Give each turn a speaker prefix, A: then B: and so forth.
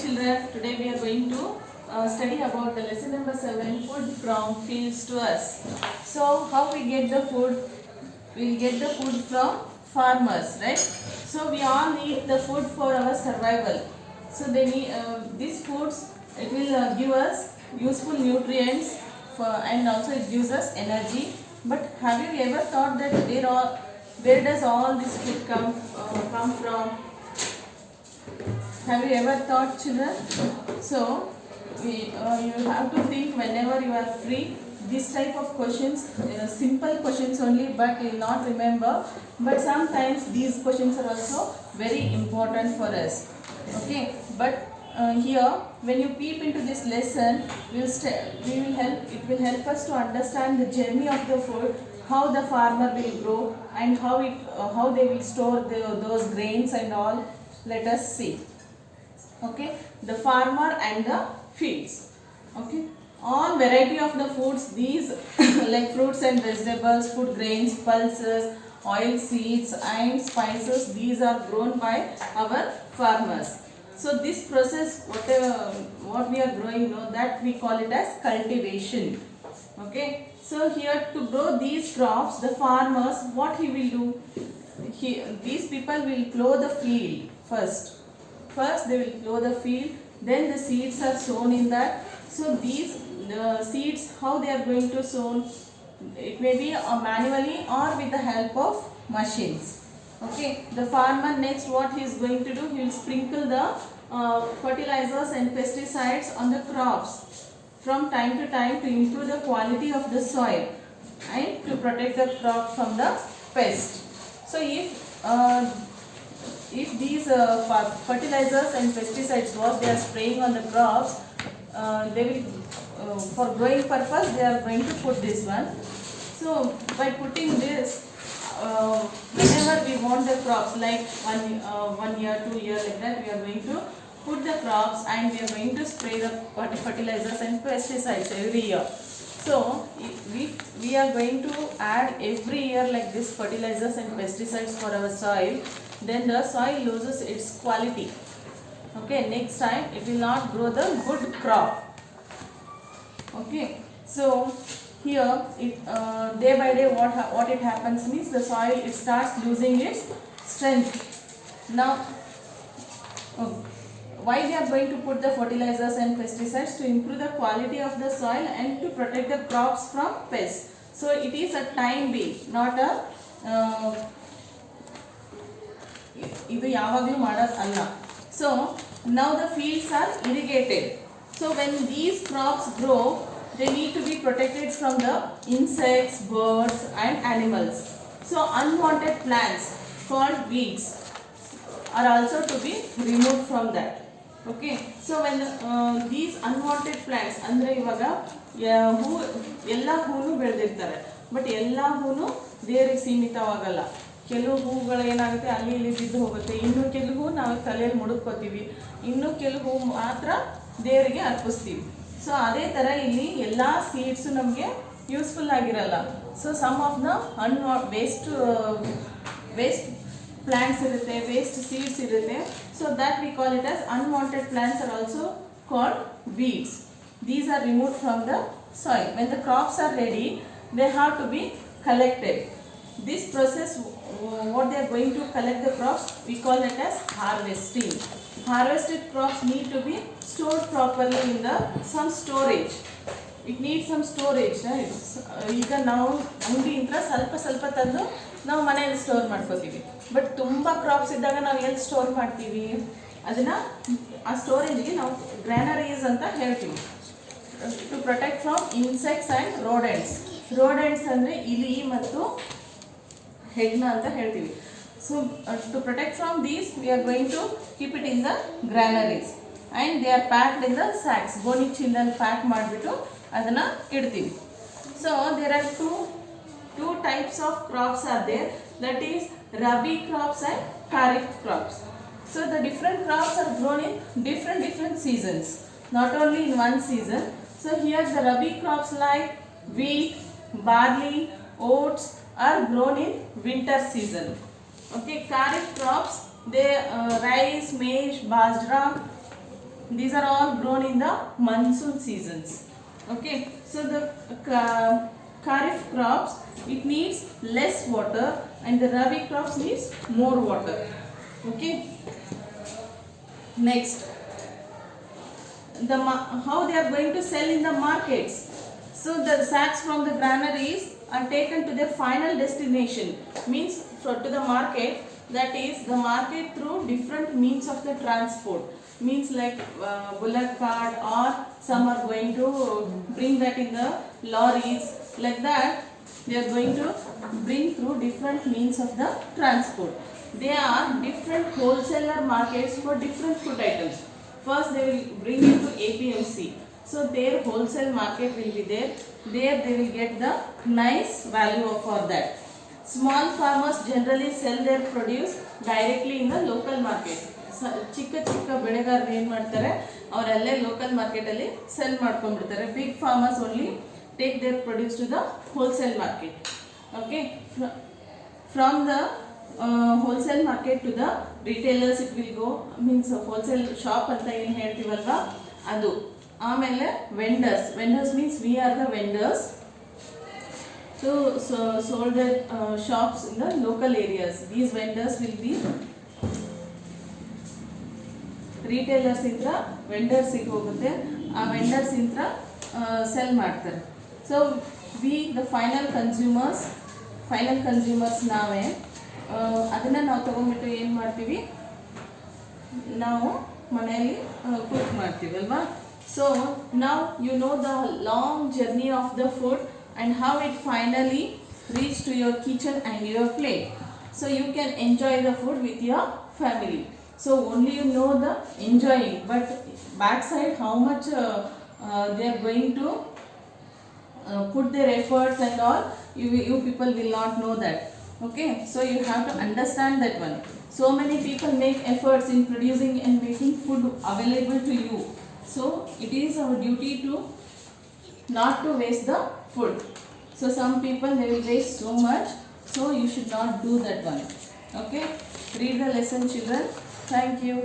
A: children, today we are going to study about the lesson number 7, food from fields to us. So how we get the food? We will get the food from farmers, right? So we all need the food for our survival. So they need these foods, it will give us useful nutrients and also it gives us energy. But have you ever thought that where does all this food come from? Have you ever thought, children? So, you have to think whenever you are free. This type of questions, simple questions only, but you will not remember. But sometimes these questions are also very important for us. Okay, but here when you peep into this lesson, it will help us to understand the journey of the food, how the farmer will grow, and how they will store those grains and all. Let us see. Okay, the farmer and the fields. Okay, all variety of the foods, these like fruits and vegetables, food grains, pulses, oil seeds and spices, these are grown by our farmers. So this process, what we are growing, that we call it as cultivation. Okay, so here to grow these crops, the farmers, what he will do? These people will plow the field first. First they will plow the field, then the seeds are sown in that. So the seeds, how they are going to sown? It may be manually or with the help of machines. Okay, the farmer next what he is going to do? He will sprinkle the fertilizers and pesticides on the crops from time to time to improve the quality of the soil and to protect the crop from the pest. So if these fertilizers and pesticides what they are spraying on the crops, they will for growing purpose they are going to put this one. So by putting this, whenever we want the crops like 1 year, 2 years like that, we are going to put the crops and we are going to spray the fertilizers and pesticides every year. So we are going to add every year like this fertilizers and pesticides for our soil, then the soil loses its quality. Okay, next time it will not grow the good crop. Okay, so here day by day what it happens means the soil it starts losing its strength. Now why we are going to put the fertilizers and pesticides? To improve the quality of the soil and to protect the crops from pests. So it is a time being, not a ಇದು ಯಾವಾಗಲೂ ಮಾಡೋದು ಅಲ್ಲ. So now the fields are irrigated. So when these crops grow, they need to be protected from the insects, birds and animals. So unwanted plants called weeds are also to be removed from that. Okay, so when these unwanted plants, ಅಂದ್ರೆ ಇವಾಗ ಎಲ್ಲ ಹೂನು ಬೆಳೆದಿರ್ತಾರೆ, but ಎಲ್ಲ ಹೂನು ದೇವರಿಗೆ ಸೀಮಿತವಾಗಲ್ಲ. ಕೆಲವು ಹೂಗಳು ಏನಾಗುತ್ತೆ ಅಲ್ಲಿ ಇಲ್ಲಿ ಬಿದ್ದು ಹೋಗುತ್ತೆ, ಇನ್ನು ಕೆಲವು ಹೂ ನಾವು ತಲೆಯಲ್ಲಿ ಮುಡುಕೋತೀವಿ, ಇನ್ನು ಕೆಲವು ಹೂ ಮಾತ್ರ ದೇವರಿಗೆ ಅರ್ಪಿಸ್ತೀವಿ. ಸೊ ಅದೇ ಥರ ಇಲ್ಲಿ ಎಲ್ಲ ಸೀಡ್ಸು ನಮಗೆ ಯೂಸ್ಫುಲ್ ಆಗಿರಲ್ಲ. So some of the waste plants irutte, waste seeds irutte. So that we call it as unwanted plants are also called weeds. These are removed from the soil. When the crops are ready, they have to be collected. This process, what they are going to collect the crops, we call it as harvesting. Harvested crops need to be stored properly in some storage. It needs some storage, right? ಈಗ ನಾವು ಅಂಗಡಿಯಿಂದ ಸ್ವಲ್ಪ ತಂದು ನಾವು ಮನೆಯಲ್ಲಿ store ಮಾಡ್ಕೋತೀವಿ, but ತುಂಬ crops ಇದ್ದಾಗ ನಾವು ಎಲ್ಲಿ ಸ್ಟೋರ್ ಮಾಡ್ತೀವಿ? ಅದನ್ನು ಆ ಸ್ಟೋರೇಜ್ಗೆ ನಾವು ಗ್ರ್ಯಾನರೀಸ್ ಅಂತ ಹೇಳ್ತೀವಿ. To protect from insects and rodents. Rodents ಅಂದರೆ ಇಲಿ ಮತ್ತು ಹೆಗ್ನ ಅಂತ ಹೇಳ್ತೀವಿ. So to protect from these we are going to keep it in the granaries and they are packed in the sacks. ಗೋಣಿ ಚೀಲದಲ್ಲಿ ಪ್ಯಾಕ್ ಮಾಡಿಬಿಟ್ಟು ಅದನ್ನು ಇಡ್ತೀವಿ. So there are two types of crops are there, that is rabi crops and kharif crops. So the different crops are grown in different seasons, not only in one season. So here the rabi crops like wheat, barley, oats are grown in winter season. Okay, kharif crops they rice, maize, bajra These are all grown in the monsoon seasons. Okay, so the Kharif crops, it needs less water, and the Rabi crops needs more water. Okay. Next, how they are going to sell in the markets. So the sacks from the granaries are taken to their final destination, means to the market, that is the market through different means of the transport, means like bullock cart, or some are going to bring that in the lorries, like that they are going to bring through different means of the transport. They are different wholesaler markets for different food items. First they will bring it to APMC. So their wholesale market will be there. There they will get the nice value for that. Small farmers generally sell their produce directly in the local market. ಚಿಕ್ಕ ಚಿಕ್ಕ ಬೆಳೆಗಾರರು ಏನು ಮಾಡ್ತಾರೆ, ಅವರಲ್ಲೇ local ಮಾರ್ಕೆಟಲ್ಲಿ sell ಮಾಡ್ಕೊಂಡ್ಬಿಡ್ತಾರೆ. Big farmers only take their produce to the wholesale market. Okay, from the wholesale market to the retailers it will go, means wholesale shop ಅಂತ ಏನು ಹೇಳ್ತೀವಲ್ವಾ ಅದು. ಆಮೇಲೆ vendors means we are the vendors to sold at shops in the local areas. These vendors will be retailers ಇಂದ vendors ಗೆ ಹೋಗುತ್ತೆ, ಆ vendors ಇಂದ cell ಮಾಡ್ತಾರೆ. So we the final consumers ನಾವೇ ಅದನ್ನು ನಾವು ತೊಗೊಂಡ್ಬಿಟ್ಟು ಏನು ಮಾಡ್ತೀವಿ, ನಾವು ಮನೆಯಲ್ಲಿ ಕುಕ್ ಮಾಡ್ತೀವಿ ಅಲ್ವಾ. ಸೊ ನಾವು you know the long journey of the food and how it finally reach to your kitchen and your plate. So you can enjoy the food with your family. So only you know the enjoying, but backside how much they are going to put their efforts and all, you people will not know that. Okay, so you have to understand that one. So many people make efforts in producing and making food available to you. So it is our duty to not to waste the food. So some people they will waste so much, so you should not do that one. Okay, read the lesson children. Thank you.